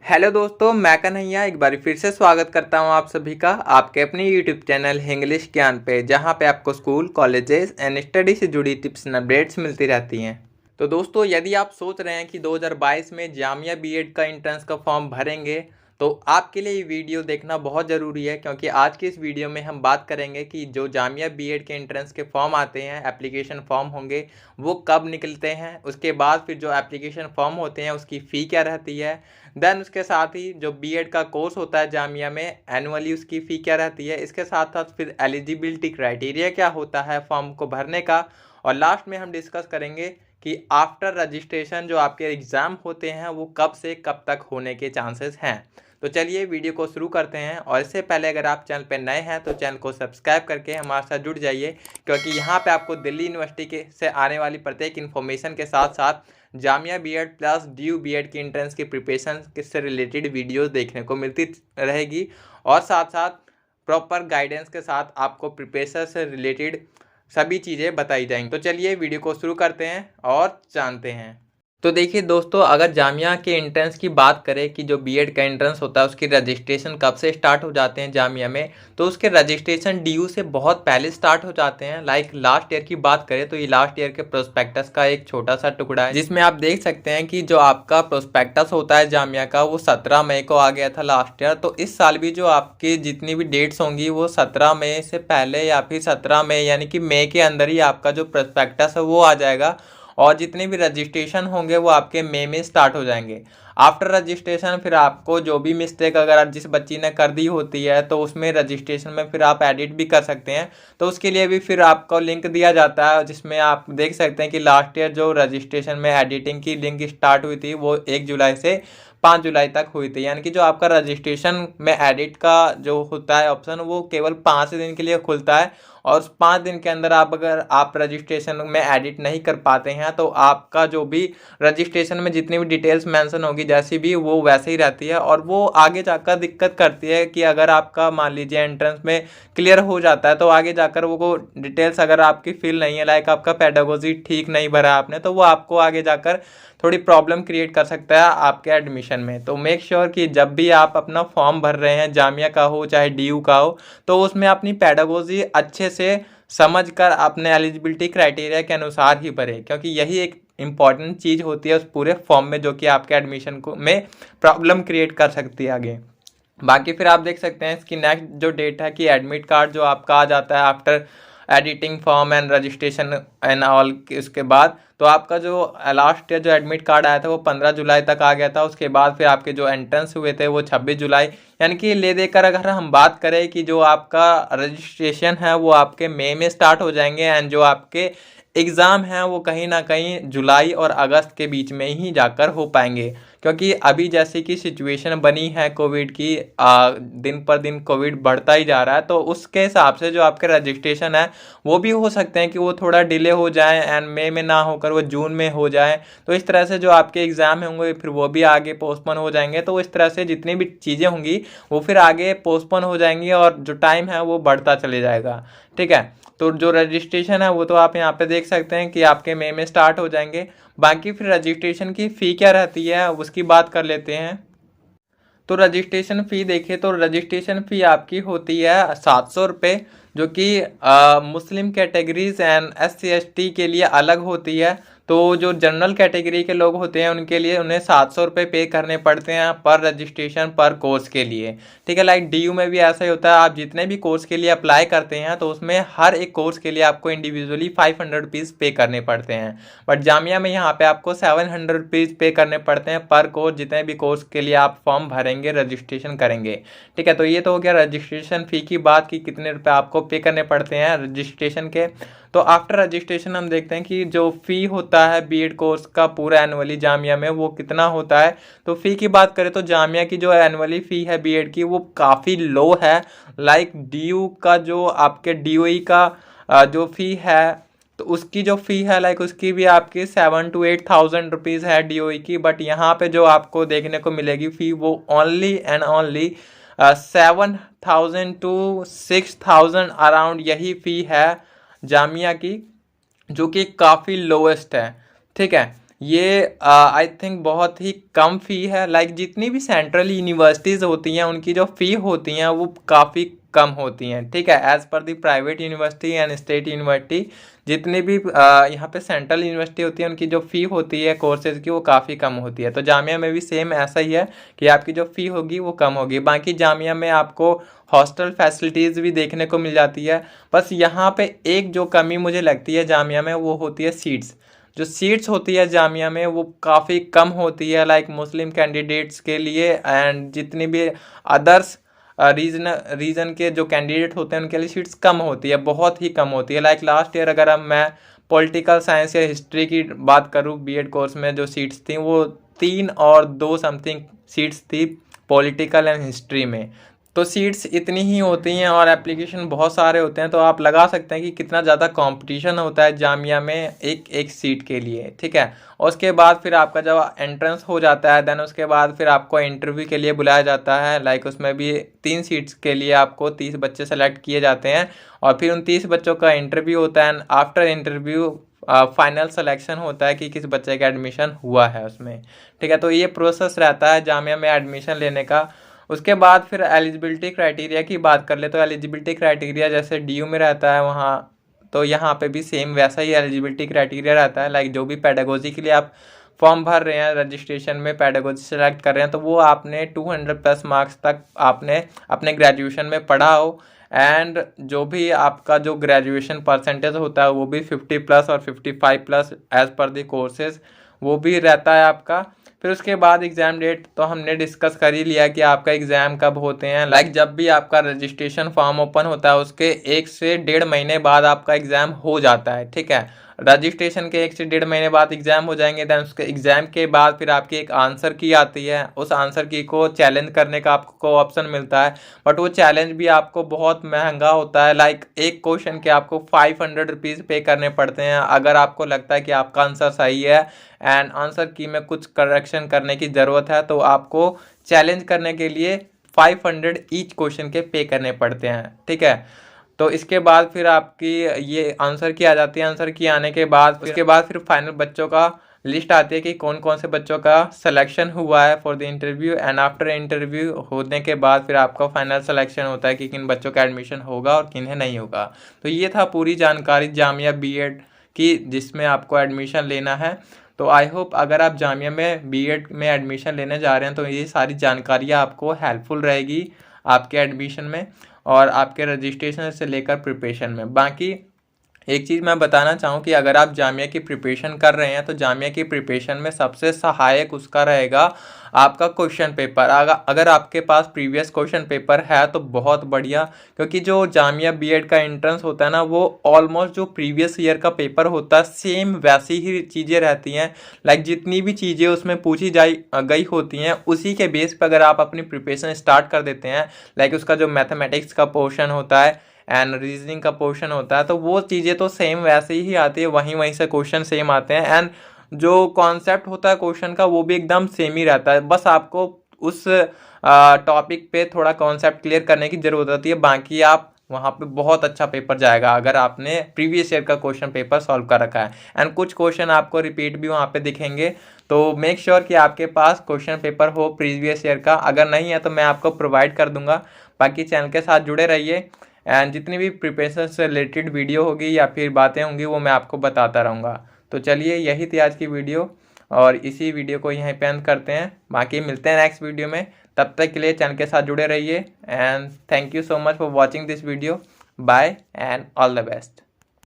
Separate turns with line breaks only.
Hello दोस्तों, मैं कन्हैया एक बार फिर से स्वागत करता हूं आप सभी का आपके अपने यूट्यूब चैनल इंग्लिश ज्ञान पे, जहां पे आपको स्कूल, कॉलेजेस एंड स्टडी से जुड़ी टिप्स एंड अपडेट्स मिलती रहती हैं। तो दोस्तों, यदि आप सोच रहे हैं कि 2022 में जामिया बीएड का एंट्रेंस का फॉर्म भरेंगे, तो आपके लिए ये वीडियो देखना बहुत ज़रूरी है, क्योंकि आज की इस वीडियो में हम बात करेंगे कि जो जामिया बीएड के एंट्रेंस के फॉर्म आते हैं, एप्लीकेशन फॉर्म होंगे, वो कब निकलते हैं। उसके बाद फिर जो एप्लीकेशन फॉर्म होते हैं उसकी फ़ी क्या रहती है। देन उसके साथ ही जो बीएड का कोर्स होता है जामिया में, एनुअली उसकी फ़ी क्या रहती है। इसके साथ साथ फिर एलिजिबिलिटी क्राइटेरिया क्या होता है फॉर्म को भरने का। और लास्ट में हम डिस्कस करेंगे कि आफ्टर रजिस्ट्रेशन जो आपके एग्ज़ाम होते हैं वो कब से कब तक होने के चांसेस हैं। तो चलिए वीडियो को शुरू करते हैं। और इससे पहले अगर आप चैनल पर नए हैं तो चैनल को सब्सक्राइब करके हमारे साथ जुड़ जाइए, क्योंकि यहाँ पे आपको दिल्ली यूनिवर्सिटी के से आने वाली प्रत्येक इन्फॉर्मेशन के साथ साथ जामिया बीएड प्लस ड्यू बीएड की एंट्रेंस की प्रिपरेशन से रिलेटेड वीडियोस देखने को मिलती रहेगी। और साथ साथ प्रॉपर गाइडेंस के साथ आपको प्रिपरेशन से रिलेटेड सभी चीज़ें बताई जाएंगी। तो चलिए वीडियो को शुरू करते हैं और जानते हैं। तो देखिए दोस्तों, अगर जामिया के एंट्रेंस की बात करें कि जो बीएड का एंट्रेंस होता है उसकी रजिस्ट्रेशन कब से स्टार्ट हो जाते हैं जामिया में, तो उसके रजिस्ट्रेशन ड्यू से बहुत पहले स्टार्ट हो जाते हैं। लाइक लास्ट ईयर की बात करें तो ये लास्ट ईयर के प्रोस्पेक्टस का एक छोटा सा टुकड़ा है, जिसमें आप देख सकते हैं कि जो आपका प्रोस्पेक्टस होता है जामिया का वो 17 मई को आ गया था लास्ट ईयर। तो इस साल भी जो आपकी जितनी भी डेट्स होंगी वो 17 मई से पहले या फिर 17 मई यानी कि मई के अंदर ही आपका जो प्रोस्पेक्टस है वो आ जाएगा। और जितने भी रजिस्ट्रेशन होंगे वो आपके मई में स्टार्ट हो जाएंगे। आफ्टर रजिस्ट्रेशन फिर आपको जो भी मिस्टेक अगर जिस बच्ची ने कर दी होती है तो उसमें रजिस्ट्रेशन में फिर आप एडिट भी कर सकते हैं। तो उसके लिए भी फिर आपको लिंक दिया जाता है, जिसमें आप देख सकते हैं कि लास्ट ईयर जो रजिस्ट्रेशन में एडिटिंग की लिंक स्टार्ट हुई थी वो 1 जुलाई से 5 जुलाई तक हुई थी। यानी कि जो आपका रजिस्ट्रेशन में एडिट का जो होता है ऑप्शन वो केवल 5 दिन के लिए खुलता है। और उस 5 दिन के अंदर अगर आप रजिस्ट्रेशन में एडिट नहीं कर पाते हैं तो आपका जो भी रजिस्ट्रेशन में जितनी भी डिटेल्स मेंशन होगी जैसी भी वो वैसे ही रहती है। और वो आगे जाकर दिक्कत करती है कि अगर आपका मान लीजिए एंट्रेंस में क्लियर हो जाता है तो आगे जाकर वो डिटेल्स अगर आपकी फिल नहीं है, लाइक आपका पेडागोजी ठीक नहीं भरा आपने, तो वो आपको आगे जाकर थोड़ी प्रॉब्लम क्रिएट कर सकता है आपके एडमिशन में। तो मेक श्योर कि जब भी आप अपना फॉर्म भर रहे हैं, जामिया का हो चाहे डीयू का हो, तो उसमें अपनी पेडागोजी अच्छे से समझकर अपने एलिजिबिलिटी क्राइटेरिया के अनुसार ही भरें, क्योंकि यही एक इम्पॉर्टेंट चीज़ होती है उस पूरे फॉर्म में जो कि आपके एडमिशन को में प्रॉब्लम क्रिएट कर सकती है आगे। बाकी फिर आप देख सकते हैं इसकी नेक्स्ट जो डेट है कि एडमिट कार्ड जो आपका आ जाता है after editing form and registration and all. उसके बाद तो आपका जो लास्ट ईयर जो एडमिट कार्ड आया था वो 15 जुलाई तक आ गया था। उसके बाद फिर आपके जो एंट्रेंस हुए थे वो 26 जुलाई। यानी कि ले देकर अगर हम बात करें कि जो आपका रजिस्ट्रेशन है वो आपके मई में स्टार्ट हो जाएंगे एंड जो आपके एग्ज़ाम हैं वो कहीं ना कहीं जुलाई और अगस्त के बीच में ही जाकर हो पाएंगे, क्योंकि अभी जैसे कि सिचुएशन बनी है कोविड की, दिन पर दिन कोविड बढ़ता ही जा रहा है। तो उसके हिसाब से जो आपके रजिस्ट्रेशन है वो भी हो सकते हैं कि वो थोड़ा डिले हो जाए एंड मई में ना होकर वो जून में हो जाए। तो इस तरह से जो आपके एग्ज़ाम होंगे फिर वो भी आगे पोस्टपोन हो जाएंगे। तो इस तरह से जितनी भी चीज़ें होंगी वो फिर आगे पोस्टपोन हो जाएंगी और जो टाइम है वो बढ़ता चले जाएगा। ठीक है, तो जो रजिस्ट्रेशन है वो तो आप यहाँ पे देख सकते हैं कि आपके मई में स्टार्ट हो जाएंगे। बाकी फिर रजिस्ट्रेशन की फ़ी क्या रहती है उसकी बात कर लेते हैं। तो रजिस्ट्रेशन फ़ी देखें तो रजिस्ट्रेशन फ़ी आपकी होती है 700 रुपये, जो कि मुस्लिम कैटेगरीज एंड SC ST के लिए अलग होती है। तो जो जनरल कैटेगरी के लोग होते हैं उनके लिए उन्हें 700 रुपये पे करने पड़ते हैं पर रजिस्ट्रेशन पर कोर्स के लिए। ठीक है, लाइक डीयू में भी ऐसा ही होता है। आप जितने भी कोर्स के लिए अप्लाई करते हैं तो उसमें हर एक कोर्स के लिए आपको इंडिविजुअली 500 रुपीज़ पे करने पड़ते हैं। बट जामिया में यहाँ पे आपको 700 रुपीज़ पे करने पड़ते हैं पर कोर्स, जितने भी कोर्स के लिए आप फॉर्म भरेंगे, रजिस्ट्रेशन करेंगे। ठीक है, तो ये तो हो गया रजिस्ट्रेशन फ़ी की बात कि कितने रुपए आपको पे करने पड़ते हैं रजिस्ट्रेशन के। तो आफ्टर रजिस्ट्रेशन हम देखते हैं कि जो फ़ी होता है बीएड कोर्स का पूरा एनुअली जामिया में वो कितना होता है। तो फ़ी की बात करें तो जामिया की जो एनुअली फ़ी है बीएड की वो काफ़ी लो है। लाइक डीयू का जो आपके DOE का जो फ़ी है तो उसकी जो फ़ी है लाइक उसकी भी आपकी 7 to 8,000 रुपीज़ है DOE की। बट यहाँ पे जो आपको देखने को मिलेगी फ़ी वो only and only 7,000 to 6,000 around यही फ़ी है जामिया की, जो कि काफ़ी लोएस्ट है। ठीक है, ये आई थिंक बहुत ही कम फ़ी है। लाइक जितनी भी सेंट्रल यूनिवर्सिटीज़ होती हैं उनकी जो फ़ी होती हैं वो काफ़ी कम होती हैं, ठीक है, as per the private university and state university. जितनी भी यहाँ पे सेंट्रल यूनिवर्सिटी होती है उनकी जो फ़ी होती है कोर्सेज़ की वो काफ़ी कम होती है। तो जामिया में भी सेम ऐसा ही है कि आपकी जो फ़ी होगी वो कम होगी। बाकी जामिया में आपको हॉस्टल फैसिलिटीज़ भी देखने को मिल जाती है। बस यहाँ पे एक जो कमी मुझे लगती है जामिया में वो होती है सीट्स। जो सीट्स होती है जामिया में वो काफ़ी कम होती है, लाइक मुस्लिम कैंडिडेट्स के लिए एंड जितनी भी अदर्स रीजन के जो कैंडिडेट होते हैं उनके लिए सीट्स कम होती है, बहुत ही कम होती है। लाइक लास्ट ईयर अगर मैं पॉलिटिकल साइंस या हिस्ट्री की बात करूँ बीएड कोर्स में जो सीट्स थी वो 3 और 2 समथिंग सीट्स थी पॉलिटिकल एंड हिस्ट्री में। तो सीट्स इतनी ही होती हैं और एप्लीकेशन बहुत सारे होते हैं, तो आप लगा सकते हैं कि कितना ज़्यादा कंपटीशन होता है जामिया में एक एक सीट के लिए, ठीक है। और उसके बाद फिर आपका जब एंट्रेंस हो जाता है देन उसके बाद फिर आपको इंटरव्यू के लिए बुलाया जाता है। लाइक उसमें भी 3 सीट्स के लिए आपको 30 बच्चे सेलेक्ट किए जाते हैं और फिर उन 30 बच्चों का इंटरव्यू होता है and after interview final selection होता है कि किस बच्चे का एडमिशन हुआ है उसमें, ठीक है। तो ये प्रोसेस रहता है जामिया में एडमिशन लेने का। उसके बाद फिर एलिजिबिलिटी क्राइटेरिया की बात कर ले तो एलिजिबिलिटी क्राइटेरिया जैसे डीयू में रहता है वहाँ, तो यहाँ पे भी सेम वैसा ही एलिजिबिलिटी क्राइटेरिया रहता है। लाइक जो भी पेडागोजी के लिए आप फॉर्म भर रहे हैं, रजिस्ट्रेशन में पेडागोजी सेलेक्ट कर रहे हैं, तो वो आपने 200 प्लस मार्क्स तक आपने अपने ग्रेजुएशन में पढ़ा हो एंड जो भी आपका जो ग्रेजुएशन परसेंटेज होता है वो भी 50 प्लस और 55 plus as per the courses वो भी रहता है आपका। फिर उसके बाद एग्ज़ाम डेट तो हमने डिस्कस कर ही लिया कि आपका एग्ज़ाम कब होते हैं। लाइक जब भी आपका रजिस्ट्रेशन फॉर्म ओपन होता है उसके 1 से 1.5 महीने बाद आपका एग्ज़ाम हो जाता है, ठीक है। रजिस्ट्रेशन के 1 से 1.5 महीने बाद एग्ज़ाम हो जाएंगे, दैन उसके एग्ज़ाम के बाद फिर आपकी एक आंसर की आती है। उस आंसर की को चैलेंज करने का आपको ऑप्शन मिलता है, बट वो चैलेंज भी आपको बहुत महंगा होता है। लाइक एक क्वेश्चन के आपको 500 रुपीज़ पे करने पड़ते हैं अगर आपको लगता है कि आपका आंसर सही है एंड आंसर की में कुछ करेक्शन करने की ज़रूरत है, तो आपको चैलेंज करने के लिए 500 ईच क्वेश्चन के पे करने पड़ते हैं, ठीक है। तो इसके बाद फिर आपकी ये आंसर की आ जाती है। आंसर की आने के बाद उसके बाद फिर फाइनल बच्चों का लिस्ट आती है कि कौन कौन से बच्चों का सिलेक्शन हुआ है for the interview and after interview होने के बाद फिर आपका फाइनल सिलेक्शन होता है कि किन बच्चों का एडमिशन होगा और किन्हें नहीं होगा। तो ये था पूरी जानकारी जामिया बीएड की जिसमें आपको एडमिशन लेना है। तो आई होप अगर आप जामिया में बीएड में एडमिशन लेने जा रहे हैं तो ये सारी जानकारियाँ आपको हेल्पफुल रहेगी आपके एडमिशन में और आपके रजिस्ट्रेशन से लेकर प्रिपरेशन में। बाकी एक चीज़ मैं बताना चाहूँ कि अगर आप जामिया की प्रिपरेशन कर रहे हैं तो जामिया की प्रिपरेशन में सबसे सहायक उसका रहेगा आपका क्वेश्चन पेपर। अगर आपके पास प्रीवियस क्वेश्चन पेपर है तो बहुत बढ़िया, क्योंकि जो जामिया बीएड का एंट्रेंस होता है ना वो ऑलमोस्ट जो प्रीवियस ईयर का पेपर होता है सेम वैसी ही चीज़ें रहती हैं। लाइक जितनी भी चीज़ें उसमें पूछी गई होती हैं उसी के बेस पर अगर आप अपनी प्रिपरेशन स्टार्ट कर देते हैं, लाइक उसका जो मैथमेटिक्स का पोर्शन होता है एंड रीजनिंग का पोर्शन होता है तो वो चीज़ें तो सेम वैसे ही आती है, वहीं से क्वेश्चन सेम आते हैं एंड जो कॉन्सेप्ट होता है क्वेश्चन का वो भी एकदम सेम ही रहता है। बस आपको उस टॉपिक पे थोड़ा कॉन्सेप्ट क्लियर करने की ज़रूरत होती है, बाकी आप वहाँ पे बहुत अच्छा पेपर जाएगा अगर आपने प्रीवियस ईयर का क्वेश्चन पेपर सॉल्व कर रखा है एंड कुछ क्वेश्चन आपको रिपीट भी वहाँ पे दिखेंगे। तो मेक श्योर कि आपके पास क्वेश्चन पेपर हो प्रीवियस ईयर का, अगर नहीं है तो मैं आपको प्रोवाइड कर दूंगा। बाकी चैनल के साथ जुड़े रहिए एंड जितनी भी प्रिपरेशन से रिलेटेड वीडियो होगी या फिर बातें होंगी वो मैं आपको बताता रहूँगा। तो चलिए यही थी आज की वीडियो और इसी वीडियो को यहीं पे एंड करते हैं। बाकी मिलते हैं नेक्स्ट वीडियो में, तब तक के लिए चैनल के साथ जुड़े रहिए and thank you so much for watching this video. Bye and all the best.